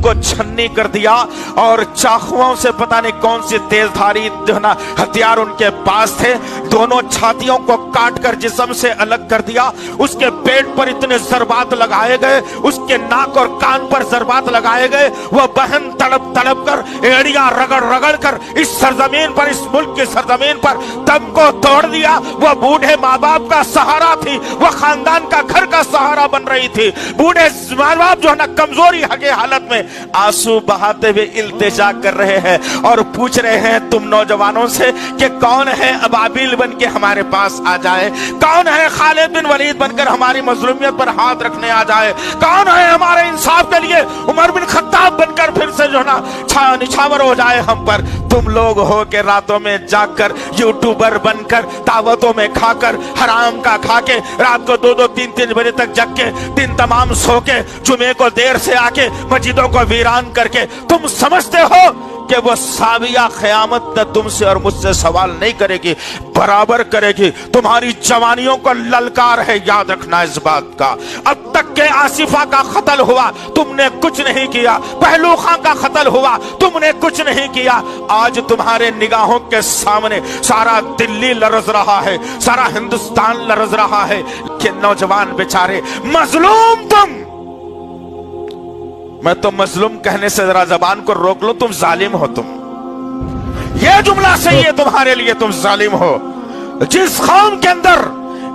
को छन्नी कर दिया और चाकुओं से पता नहीं कौन सी तेजधारी जो है ना हथियार उनके पास थे, दोनों छातियों को काट कर जिस्म से अलग कर दिया। उसके पेट पर इतने ज़रबात लगाए गए, उसके नाक और कान पर ज़रबात लगाए गए। वह बहन तड़प तड़प कर, एड़ियां रगड़ रगड़ कर इस सरजमीन पर, इस मुल्क की सरजमीन पर दम को तोड़ दिया। वह बूढ़े माँ बाप का सहारा थी, वह खानदान का घर का सहारा बन रही थी। बूढ़े माँ बाप जो है ना कमजोरी के हालत में आंसू बहाते हुए इल्तिजा कर रहे हैं और पूछ रहे हैं तुम नौजवानों से कि कौन है अबाबिल बन के हमारे पास आ जाए, कौन है खालिद बिन वलीद बनकर हमारी मजलूमियत पर हाथ रखने आ जाए, कौन है हमारे इंसाफ के लिए उमर बिन खत्ताब बनकर फिर से जो है ना निछावर हो जाए हम पर। तुम लोग हो के रातों में जागकर यूट्यूबर बनकर दावतों में खाकर हराम का खा के रात को 2-2 3-3 बजे तक जग के दिन तमाम सो के जुमे को देर से आके मस्जिदों को वीरान करके तुम समझते हो कि वो साविया क़यामत न तुमसे और मुझसे सवाल नहीं करेगी, बराबर करेगी। तुम्हारी जवानियों को ललकार है, याद रखना इस बात का। अब तक के आसिफा का कत्ल हुआ, तुमने कुछ नहीं किया। पहलू खां का कत्ल हुआ, तुमने कुछ नहीं किया। आज तुम्हारे निगाहों के सामने सारा दिल्ली लरज रहा है, सारा हिंदुस्तान लरज रहा है कि नौजवान बेचारे मजलूम तुम। मैं तो मजलूम कहने से जरा जबान को रोक लो, तुम जालिम हो। तुम ये जुमला सही है तुम्हारे लिए, तुम जालिम हो। जिस कौम के अंदर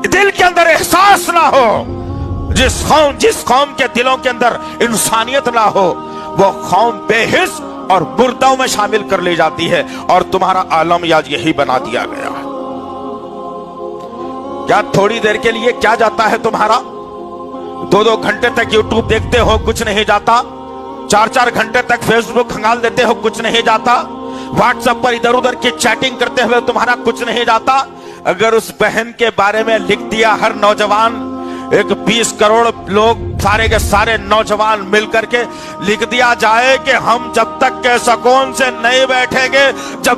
दिल के अंदर एहसास ना हो, जिस कौम के दिलों के अंदर इंसानियत ना हो, वो कौम बेहिस और मुर्दों में शामिल कर ली जाती है। और तुम्हारा आलम आज यही बना दिया गया। क्या थोड़ी देर के लिए क्या जाता है तुम्हारा? 2-2 घंटे तक यूट्यूब देखते हो, कुछ नहीं जाता। 4-4 घंटे तक फेसबुक खंगाल देते हो, कुछ नहीं जाता। व्हाट्सएप पर इधर उधर की चैटिंग करते हुए तुम्हारा कुछ नहीं जाता। अगर उस बहन के बारे में लिख दिया हर नौजवान, एक 20 करोड़ लोग सारे के सारे नौजवान मिलकर के लिख दिया जाए कि हम जब तक के सुकून से नहीं बैठेंगे, जब